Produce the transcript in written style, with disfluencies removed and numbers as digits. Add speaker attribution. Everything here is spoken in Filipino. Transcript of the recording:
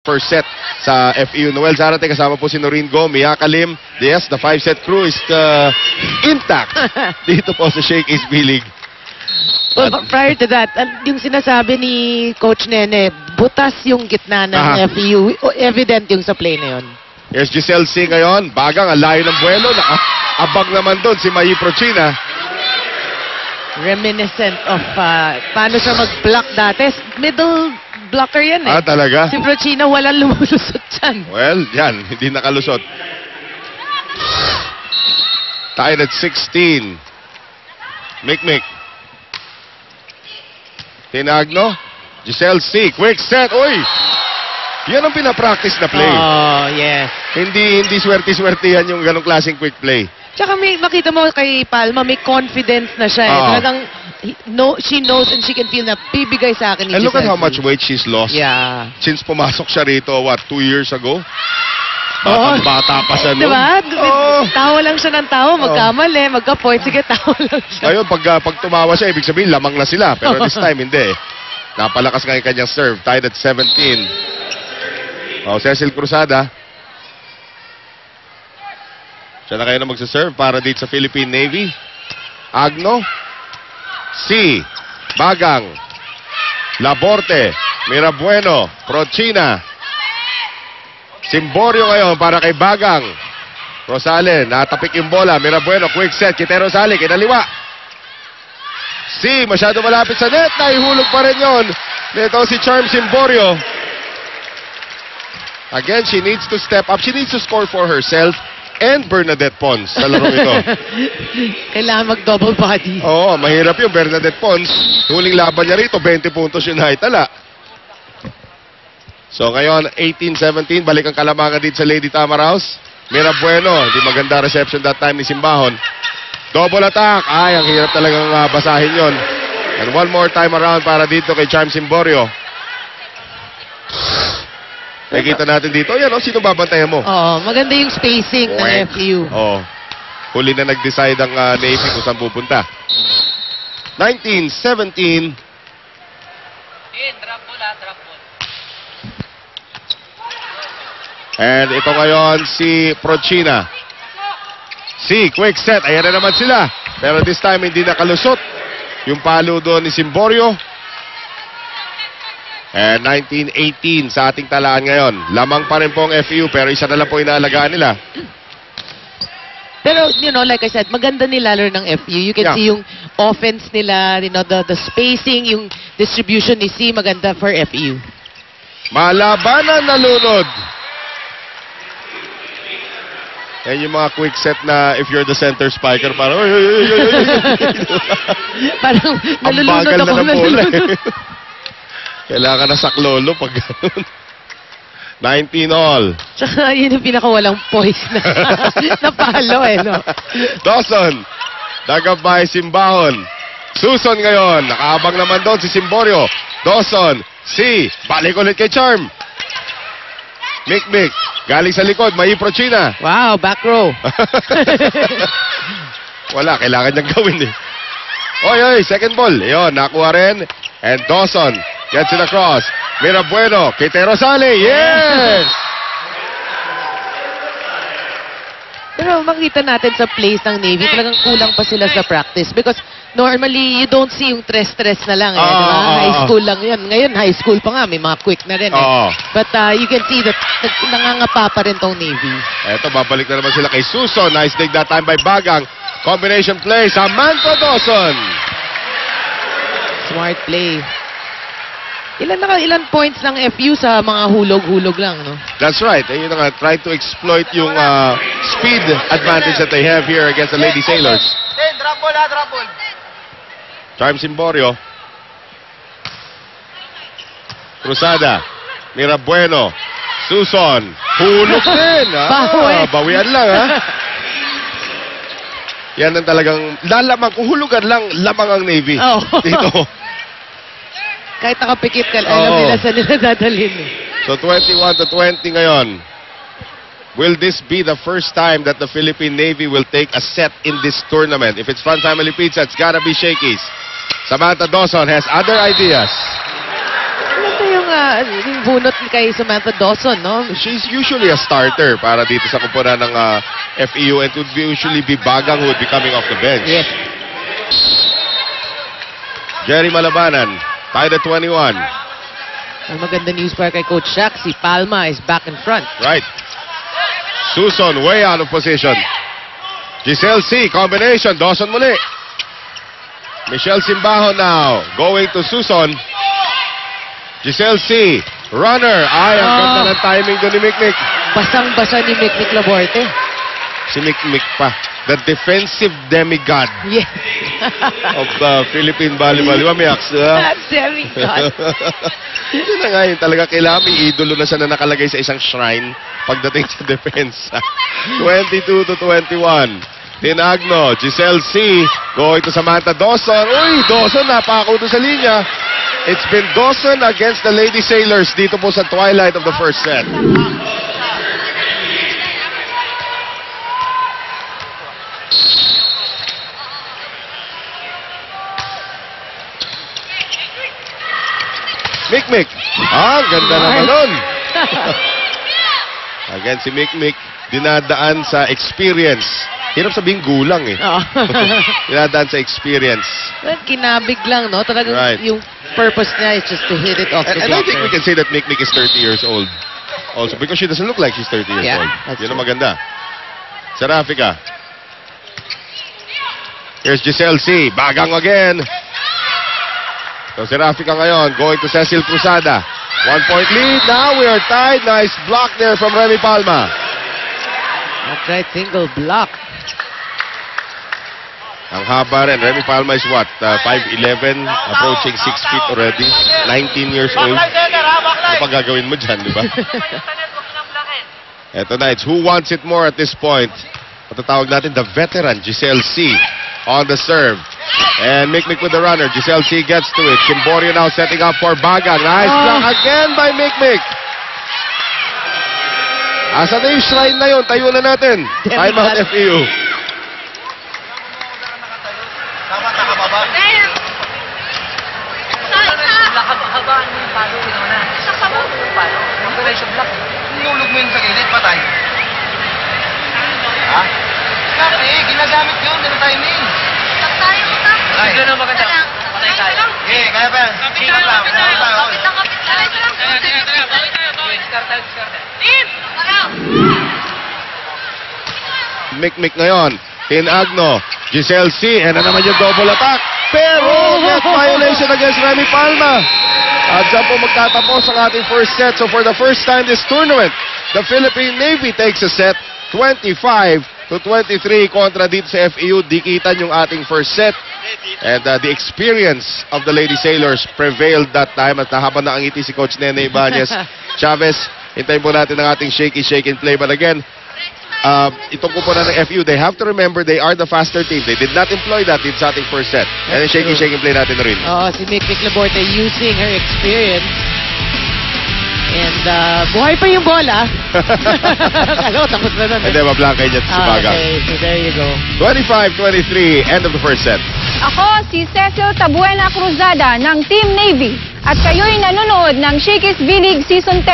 Speaker 1: first set sa FEU. Noel Zarate kasama po si Noreen Go, Mia Kalim. Yes, the 5-set crew is intact dito po sa Shake Ace B-League.
Speaker 2: Well, prior to that, yung sinasabi ni Coach Nene, butas yung gitna ng FEU. Evident yung sa play na yun.
Speaker 1: Here's Giselle C ngayon. Bagang, ang layo ng buwelo. Abang naman doon si Mayi Prochina.
Speaker 2: Reminiscent of paano siya mag-block dati. Middle blocker yan eh.
Speaker 1: Talaga?
Speaker 2: Si Prochina walang lumulusot dyan.
Speaker 1: Well, yan. Hindi nakalusot. Tied at 16. Mikmik. Tinagno. Giselle C. Quick set. Uy! Yan ang pinapractice na play.
Speaker 2: Oh, yes.
Speaker 1: Hindi swerte-swerte yan yung ganong klaseng quick play.
Speaker 2: Tsaka makita mo kay Palma, may confidence na siya. Talagang, she knows and she can feel na bibigay sa akin ni
Speaker 1: And
Speaker 2: Giselle.
Speaker 1: look at how much weight she's lost.
Speaker 2: Yeah.
Speaker 1: Since pumasok siya rito, 2 years ago? Bata pa siya noon.
Speaker 2: Diba? Tawa lang siya ng tawa, magkamali, magka-point, sige, tawa lang siya.
Speaker 1: Ngayon, pag tumawa siya, ibig sabihin, lamang na sila. Pero this time, hindi. Napalakas nga yung kanyang serve. Tied at 17. Cecil Cruzada. Siya na kayo na magsaserve para dito sa Philippine Navy. Agno. C. Bagang. Laborte. Mirabueno. Prochina. Simborio ngayon para kay Bagang. Rosales. Natapik yung bola. Mirabueno. Quick set. Kite Rosales. Kinaliwa. C. Masyado malapit sa net. Naihulog pa rin yun. Nito si Charm Simborio. Again, she needs to step up. She needs to score for herself and Bernadette Pons sa laro ito.
Speaker 2: Kailangan mag-double body.
Speaker 1: Oo, mahirap yung Bernadette Pons. Huling laban niya rito, 20 puntos yung naitala. So ngayon, 18-17, balik ang kalamangan dito sa Lady Tamaraos. Mirabueno, di maganda reception that time ni Simbahon. Double attack. Ay, ang hirap talagang basahin yon. And one more time around para dito kay Charm Simborio. Nakikita natin dito. Yan, sino babantayan mo?
Speaker 2: Maganda yung spacing ng FEU.
Speaker 1: Huli na nag-decide ang Navy kung saan pupunta. 19-17.
Speaker 2: Drop ball.
Speaker 1: And ito ngayon si Prochina. Quick set. Ayan na naman sila. Pero this time hindi nakalusot. Yung palo doon ni Simborio. And 19-18 sa ating talaan ngayon. Lamang pa rin po ang FEU pero isa na lang po inaalagaan nila.
Speaker 2: Pero, like I said, maganda nila laro ng FEU. You can see yung offense nila, the spacing, yung distribution ni C, maganda for FEU.
Speaker 1: Malabanan nalunod. Yan yung mga quick set na if you're the center spiker, parang
Speaker 2: parang nalulunod ako.
Speaker 1: Ang bagal na ng bola. Kailangan na saklolo pag gano'n. 19-all.
Speaker 2: Tsaka yun yung pinakawalang poise na palo no?
Speaker 1: Dawson. Dagabay Simbahon. Suson ngayon. Nakaabang naman doon si Simborio. Dawson. C. Balik ulit kay Charm. Mikmik. Galing sa likod. Mayi Prochina.
Speaker 2: Wow, back row.
Speaker 1: Wala. Kailangan niyang gawin eh. Oy, second ball. Yun, nakuha rin. And Dawson. Gets it across. Mirabueno. Kite Rosales. Yes!
Speaker 2: Pero makita natin sa plays ng Navy, talagang kulang pa sila sa practice. Because normally, you don't see yung stress na lang. Diba? High school lang yun. Ngayon, high school pa nga. May mga quick na rin. But you can see that nangangapa pa rin tong Navy.
Speaker 1: Eto, babalik na naman sila kay Suson. Nice dig that time by Bagang. Combination play. Samantha Dawson.
Speaker 2: Smart play. Ilan points ng FEU sa mga hulog-hulog lang, no?
Speaker 1: That's right. Ayun nga, try to exploit yung speed advantage that they have here against the Lady Sailors.
Speaker 3: Drop ball.
Speaker 1: Charm Simborio. Cruzada. Mirabueno. Suson. Hulog din. Bawian lang, Yan ang talagang lalamang. Kung hulugan lang, lamang ang Navy. Dito.
Speaker 2: Kahit nakapikit ka, alam nila saan nila dadalhin.
Speaker 1: So 21-20 ngayon. Will this be the first time that the Philippine Navy will take a set in this tournament? If it's Fun Family Pizza, it's gotta be Shakey's. Samantha Dawson has other ideas.
Speaker 2: Ito yung yung bunot kay Samantha Dawson, no?
Speaker 1: She's usually a starter para dito sa kupunan ng FEU and would usually be Bagang who would be coming off the bench.
Speaker 2: Yes.
Speaker 1: Jerry Malabanan, tied at 21.
Speaker 2: Ang maganda news para kay Coach Shaq, si Palma is back in front.
Speaker 1: Right. Suson, way out of position. Giselle C, combination. Dawson muli. Michelle Simbaho now, going to Suson. Giselle C, runner. Ay, ang ganda ng timing doon ni Mikmik.
Speaker 2: Basang-basa ni Mikmik Laborte.
Speaker 1: Si Mikmik pa. The defensive demigod
Speaker 2: Yes.
Speaker 1: of Philippine volleyball. Di ba, Miaks?
Speaker 2: Demigod.
Speaker 1: Yun na nga yun. Talaga kailangan may idolo na siya na nakalagay sa isang shrine pagdating sa defense. 22-21. Tinagno, Giselle C. Going to Samantha Dawson. Uy, Dawson, napako doon sa linya. It's been Dawson against the Lady Sailors dito po sa twilight of the first set. Mikmik. Ah, ganda naman nun. Again, si Mikmik, dinadaan sa experience. Hirap sabihin gulang eh. Dinadaan sa experience.
Speaker 2: Kinabig lang, no? Talagang
Speaker 1: Right.
Speaker 2: yung purpose niya is just to hit it off the
Speaker 1: And I think
Speaker 2: blocker.
Speaker 1: we can say that Mikmik is 30 years old. Also, because she doesn't look like she's 30 years
Speaker 2: Yeah,
Speaker 1: old.
Speaker 2: that's
Speaker 1: Yun ang
Speaker 2: true.
Speaker 1: maganda. Serafika. Here's Giselle C. Bagang again. So, Serafika ngayon, going to Cecil Cruzada. 1-point lead. Now we are tied. Nice block there from Remy Palma.
Speaker 2: That's right, single block.
Speaker 1: Ang haba rin. Remy Palma is what? 5'11", approaching 6 feet already. 19 years old. Ano pa gagawin mo dyan, di ba? Eto na, it's who wants it more at this point. Patatawag natin the veteran, Giselle C. On the serve. And Mikmik with the runner. Giselle C gets to it. Kimborio now setting up for Bagang. Nice block again by Mikmik. Asa na yung shrine na yun? Tayo na natin. Time out FEU.
Speaker 3: Dapat nakababa. Habaan mo yung palo, yun na. Sa palo? Palo. Yung combination block. Nulog mo yun sa gilid, patay. Ha? Kasi, ginagamit yun, dito timing.
Speaker 4: Tayo na.
Speaker 3: Ay, gano'n maganda. Patay tayo. Okay, kaya pa yan. Sikap lang.
Speaker 4: Kapit lang.
Speaker 3: Discard tayo, discard tayo.
Speaker 1: Mikmik ngayon. Tinagno. Giselle C. And na naman yung double attack. Pero net violation against Remy Palma. At dyan po magtatapos ang ating first set. So for the first time this tournament, the Philippine Navy takes a set 25-23 kontra dito sa FEU. Dikitan yung ating first set. And the experience of the Lady Sailors prevailed that time. At nahabang na ang ngiti si Coach Nene Ibanez. Chavez, hintayin po natin ang ating shaky shake and play. But again, itong kupunan ng FEU, they have to remember they are the faster team. They did not employ that in sa ating first set. And then shaky shake and play natin na rin.
Speaker 2: Si Mikmik Laborte using her experience. And buhay pa yung bola. Kalo, tapos na nun.
Speaker 1: And then mablangkay niya si Bagang.
Speaker 2: Okay, so there you go.
Speaker 1: 25-23, end of the first set.
Speaker 4: Ako si Cecil Tabuena Cruzada ng Team Navy at kayo'y nanonood ng Shakey's V-League Season 10.